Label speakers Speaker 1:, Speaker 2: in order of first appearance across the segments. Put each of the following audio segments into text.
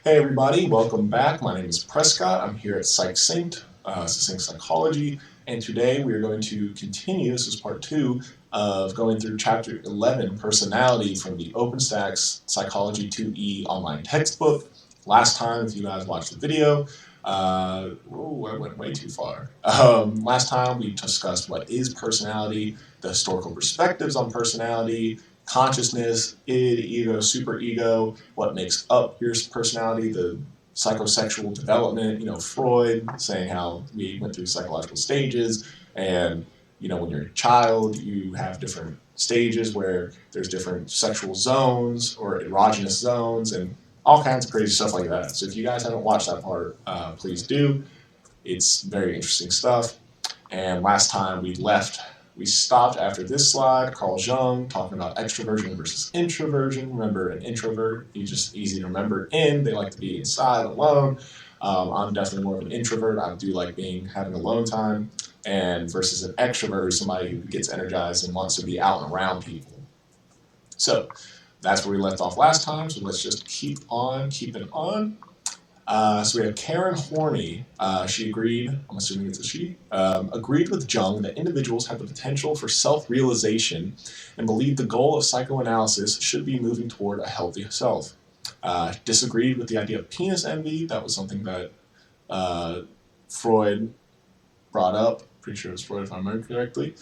Speaker 1: Hey everybody, welcome back. My name is Prescott. I'm here at Succinct Psychology, and today we are going to continue. This is part 2 of going through chapter 11, Personality, from the OpenStax Psychology 2E online textbook. Last time, if you guys watched the video, I went way too far. Last time we discussed what is personality, the historical perspectives on personality, consciousness, id, ego, superego, what makes up your personality, the psychosexual development, Freud saying how we went through psychological stages, and, when you're a child, you have different stages where there's different sexual zones or erogenous zones and all kinds of crazy stuff like that. So if you guys haven't watched that part, please do. It's very interesting stuff. And last time we stopped after this slide, Carl Jung talking about extroversion versus introversion. Remember, an introvert, he's just easy to remember they like to be inside alone. I'm definitely more of an introvert. I do like having alone time. And versus an extrovert, somebody who gets energized and wants to be out and around people. So that's where we left off last time. So let's just keep on keeping on. So we have Karen Horny. She agreed, I'm assuming it's a she, agreed with Jung that individuals have the potential for self-realization and believed the goal of psychoanalysis should be moving toward a healthy self. Disagreed with the idea of penis envy. That was something that Freud brought up. Pretty sure it was Freud if I remember correctly,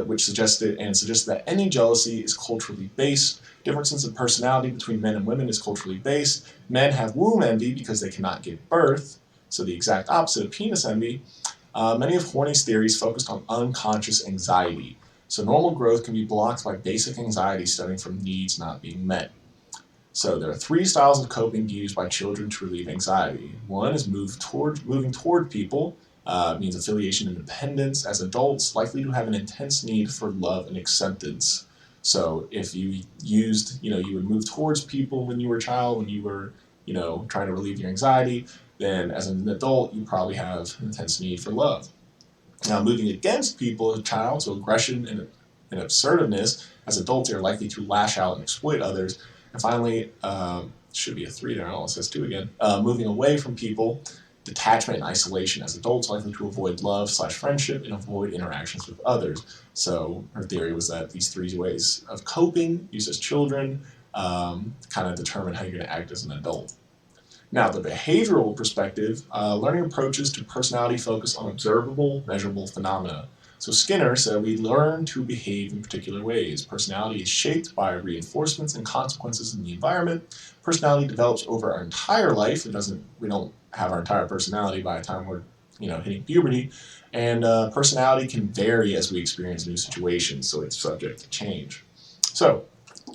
Speaker 1: which suggested that any jealousy is culturally based. Differences in personality between men and women is culturally based. Men have womb envy because they cannot give birth, so the exact opposite of penis envy. Many of Horny's theories focused on unconscious anxiety. So normal growth can be blocked by basic anxiety stemming from needs not being met. So there are 3 styles of coping used by children to relieve anxiety. One is moving toward people. Means affiliation and dependence. As adults, likely to have an intense need for love and acceptance. So if you used, you would move towards people when you were a child, when you were, trying to relieve your anxiety, then as an adult, you probably have an intense need for love. Now, moving against people as a child, so aggression and assertiveness, as adults, are likely to lash out and exploit others. And finally, should be a 3 there, it says 2 again, moving away from people, detachment and isolation. As adults, likely to avoid love/friendship and avoid interactions with others. So her theory was that these 3 ways of coping, used as children, kind of determine how you're going to act as an adult. Now, the behavioral perspective, learning approaches to personality focus on observable, measurable phenomena. So Skinner said we learn to behave in particular ways. Personality is shaped by reinforcements and consequences in the environment. Personality develops over our entire life. We don't have our entire personality by the time we're, hitting puberty. And personality can vary as we experience new situations, so it's subject to change. So,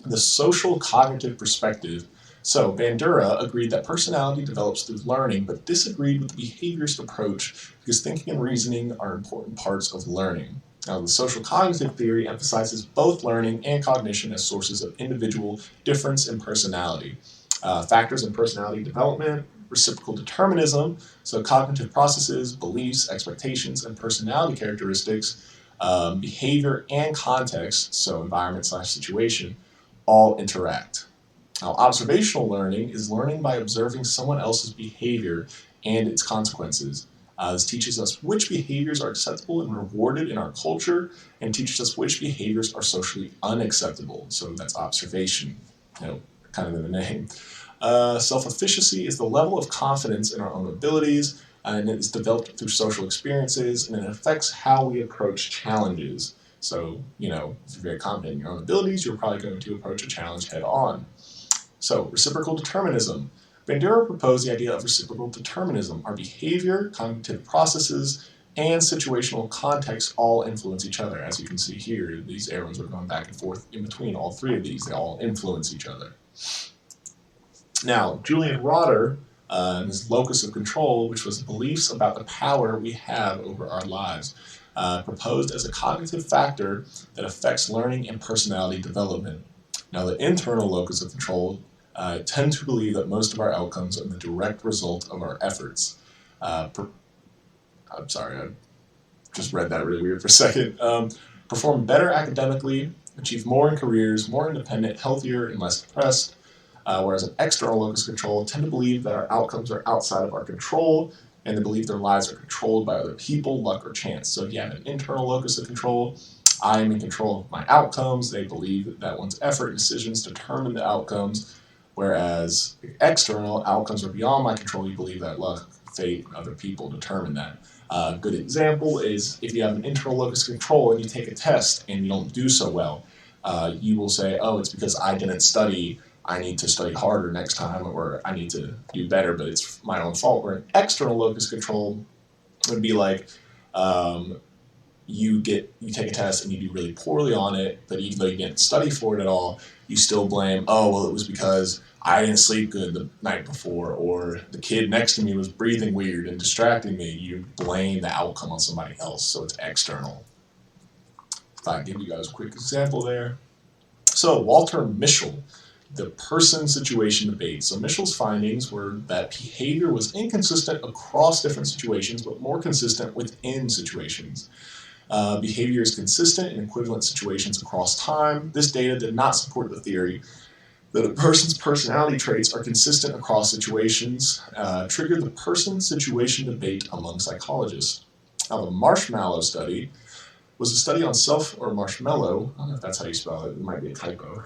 Speaker 1: the social cognitive perspective. So Bandura agreed that personality develops through learning, but disagreed with the behaviorist approach because thinking and reasoning are important parts of learning. Now, the social cognitive theory emphasizes both learning and cognition as sources of individual difference in personality. Factors in personality development, reciprocal determinism, so cognitive processes, beliefs, expectations, and personality characteristics, behavior and context, so environment/situation, all interact. Now, observational learning is learning by observing someone else's behavior and its consequences. This teaches us which behaviors are acceptable and rewarded in our culture, and teaches us which behaviors are socially unacceptable. So that's observation, kind of in the name. Self-efficacy is the level of confidence in our own abilities, and it is developed through social experiences, and it affects how we approach challenges. So, if you're very confident in your own abilities, you're probably going to approach a challenge head on. So, reciprocal determinism. Bandura proposed the idea of reciprocal determinism. Our behavior, cognitive processes, and situational context all influence each other. As you can see here, these arrows are going back and forth in between all 3 of these. They all influence each other. Now, Julian Rotter, in his Locus of Control, which was beliefs about the power we have over our lives, proposed as a cognitive factor that affects learning and personality development. Now, the internal locus of control tend to believe that most of our outcomes are the direct result of our efforts. I'm sorry, I just read that really weird for a second. Perform better academically, achieve more in careers, more independent, healthier, and less depressed. whereas an external locus of control tend to believe that our outcomes are outside of our control, and they believe their lives are controlled by other people, luck, or chance. So if you have an internal locus of control, I am in control of my outcomes. They believe that one's effort and decisions determine the outcomes, whereas external outcomes are beyond my control. You believe that luck, fate, and other people determine that. A good example is if you have an internal locus of control and you take a test and you don't do so well, you will say, oh, it's because I didn't study. I need to study harder next time, or I need to do better, but it's my own fault. Where an external locus of control would be like, you take a test and you do really poorly on it, but even though you didn't study for it at all, you still blame, oh, well, it was because I didn't sleep good the night before, or the kid next to me was breathing weird and distracting me. You blame the outcome on somebody else, so it's external. If I give you guys a quick example there. So Walter Mischel, the person-situation debate. So Mischel's findings were that behavior was inconsistent across different situations, but more consistent within situations. Behavior is consistent in equivalent situations across time. This data did not support the theory that a person's personality traits are consistent across situations, triggered the person-situation debate among psychologists. Now, the marshmallow study was a study on marshmallow, I don't know if that's how you spell it, it might be a typo,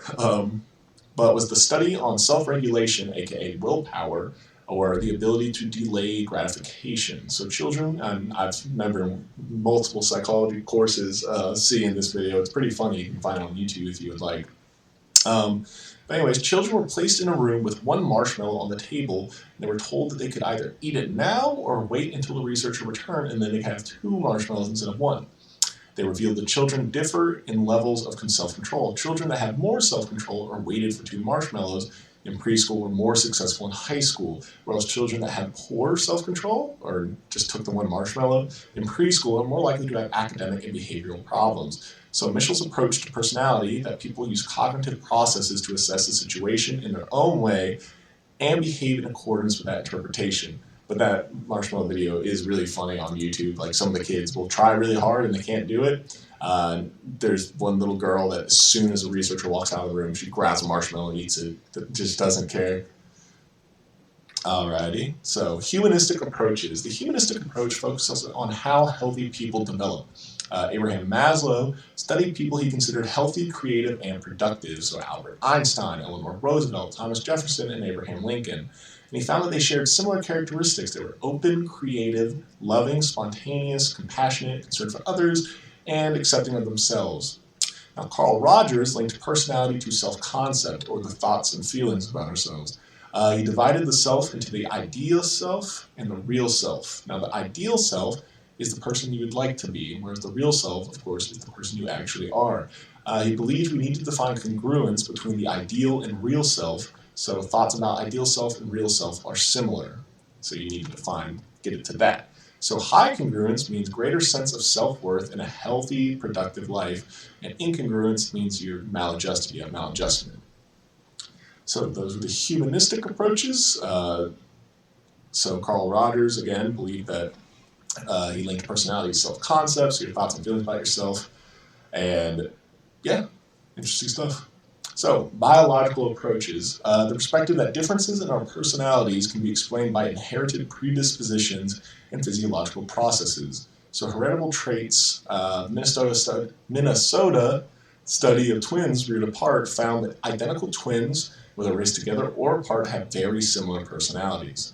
Speaker 1: but was the study on self-regulation, aka willpower, or the ability to delay gratification. So children, and I remember multiple psychology courses seeing this video. It's pretty funny. You can find it on YouTube if you would like. But anyways, children were placed in a room with one marshmallow on the table, and they were told that they could either eat it now or wait until the researcher returned, and then they could have 2 marshmallows instead of 1. They revealed that children differ in levels of self-control. Children that had more self-control or waited for 2 marshmallows in preschool were more successful in high school, whereas children that had poor self-control or just took the 1 marshmallow in preschool are more likely to have academic and behavioral problems. So Mischel's approach to personality, that people use cognitive processes to assess the situation in their own way and behave in accordance with that interpretation. But that marshmallow video is really funny on YouTube. Like, some of the kids will try really hard and they can't do it. There's one little girl that as soon as a researcher walks out of the room, she grabs a marshmallow and eats it. That just doesn't care. Alrighty, so humanistic approaches. The humanistic approach focuses on how healthy people develop. Abraham Maslow studied people he considered healthy, creative, and productive. So Albert Einstein, Eleanor Roosevelt, Thomas Jefferson, and Abraham Lincoln. And he found that they shared similar characteristics. They were open, creative, loving, spontaneous, compassionate, concerned for others, and accepting of themselves. Now, Carl Rogers linked personality to self-concept, or the thoughts and feelings about ourselves. He divided the self into the ideal self and the real self. Now, the ideal self is the person you would like to be, whereas the real self, of course, is the person you actually are. He believed we need to define congruence between the ideal and real self, so thoughts about ideal self and real self are similar. So you need to get it to that. So high congruence means greater sense of self-worth and a healthy, productive life, and incongruence means you're maladjusted, you have maladjustment. So those are the humanistic approaches. So Carl Rogers, again, believed that he linked personality to self-concepts, your thoughts and feelings about yourself, and yeah, interesting stuff. So, biological approaches. The perspective that differences in our personalities can be explained by inherited predispositions and physiological processes. So, heritable traits, Minnesota study of twins reared apart found that identical twins, whether raised together or apart, have very similar personalities.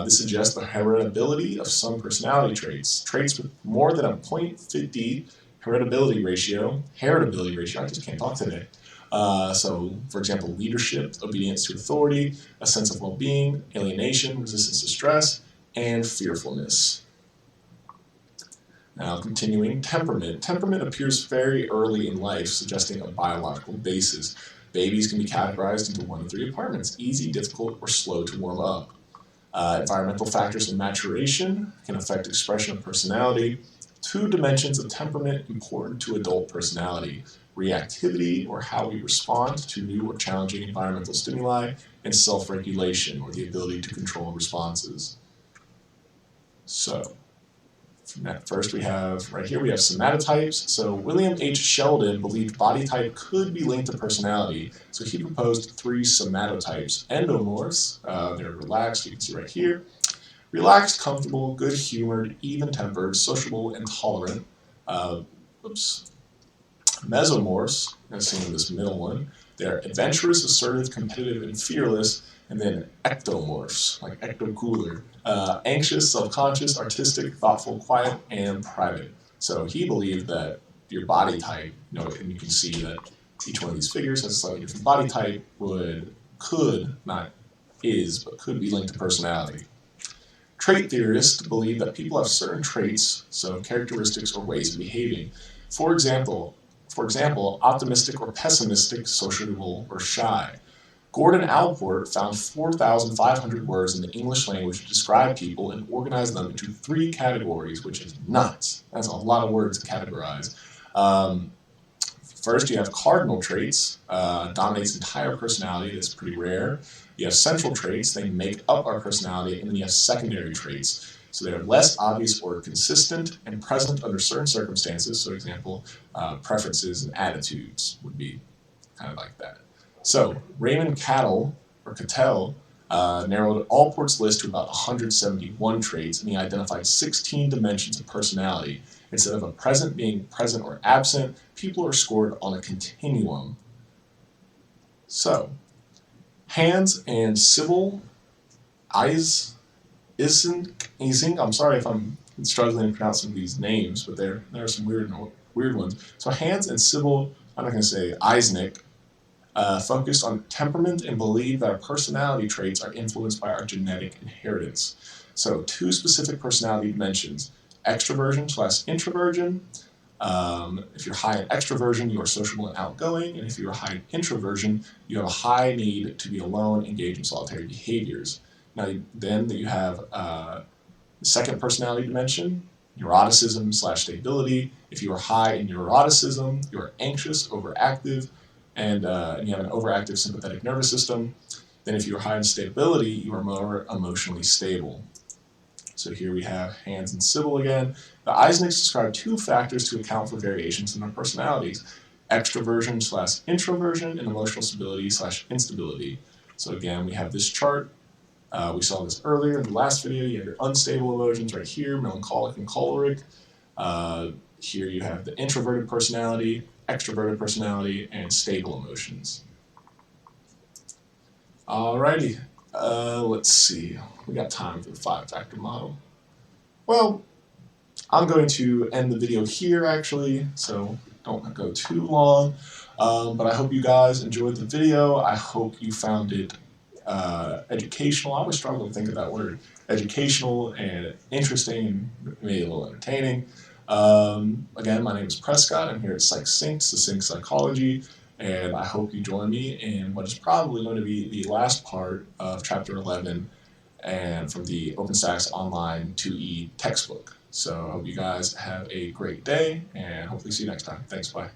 Speaker 1: This suggests the heritability of some personality traits. Traits with more than a 0.50 heritability ratio, I just can't talk today. So, for example, leadership, obedience to authority, a sense of well-being, alienation, resistance to stress, and fearfulness. Now, continuing, temperament. Temperament appears very early in life, suggesting a biological basis. Babies can be categorized into 1 of 3 departments: easy, difficult, or slow to warm up. Environmental factors and maturation can affect expression of personality. 2 dimensions of temperament important to adult personality: reactivity, or how we respond to new or challenging environmental stimuli, and self-regulation, or the ability to control responses. So, First, we have right here, we have somatotypes. So William H. Sheldon believed body type could be linked to personality. So he proposed 3 somatotypes. Endomorphs, they're relaxed, you can see right here. Relaxed, comfortable, good-humored, even-tempered, sociable, and tolerant. Mesomorphs, as seen in this middle one, they're adventurous, assertive, competitive, and fearless. And then ectomorphs, like ecto-cooler, anxious, self-conscious, artistic, thoughtful, quiet, and private. So he believed that your body type, and you can see that each one of these figures has a slightly different body type, could be linked to personality. Trait theorists believe that people have certain traits, so characteristics or ways of behaving. For example, optimistic or pessimistic, sociable or shy. Gordon Allport found 4,500 words in the English language to describe people and organized them into 3 categories, which is nuts. That's a lot of words to categorize. First, you have cardinal traits, dominates entire personality, that's pretty rare. You have central traits, they make up our personality, and then you have secondary traits. So they're less obvious or consistent and present under certain circumstances. So, example, preferences and attitudes would be kind of like that. So Raymond Cattell narrowed Allport's list to about 171 traits, and he identified 16 dimensions of personality. Instead of a present being present or absent, people are scored on a continuum. So, Hans and Sybil Ising, I'm sorry if I'm struggling to pronounce some of these names, but there are some weird ones. So Hans and Sybil, I'm not going to say Eisnick, focused on temperament and believe that our personality traits are influenced by our genetic inheritance. So 2 specific personality dimensions, extroversion/introversion. If you're high in extroversion, you are sociable and outgoing, and if you are high in introversion, you have a high need to be alone, engage in solitary behaviors. Now, then you have the second personality dimension, neuroticism/stability. If you are high in neuroticism, you are anxious, overactive, and you have an overactive sympathetic nervous system. Then if you are high in stability, you are more emotionally stable. So here we have Hans and Sybil again. The Eisnicks describe 2 factors to account for variations in our personalities, extroversion/introversion and emotional stability/instability. So again, we have this chart. We saw this earlier in the last video. You have your unstable emotions right here, melancholic and choleric. Here you have the introverted personality, extroverted personality, and stable emotions. Alrighty, let's see. We got time for the 5-factor model. Well, I'm going to end the video here actually, so don't go too long. But I hope you guys enjoyed the video. I hope you found it educational. I always struggle to think of that word. Educational and interesting and maybe a little entertaining. Again, my name is Prescott. I'm here at Succinct Psychology, and I hope you join me in what is probably going to be the last part of Chapter 11 and from the OpenStax Online 2E textbook. So I hope you guys have a great day, and hopefully see you next time. Thanks, bye.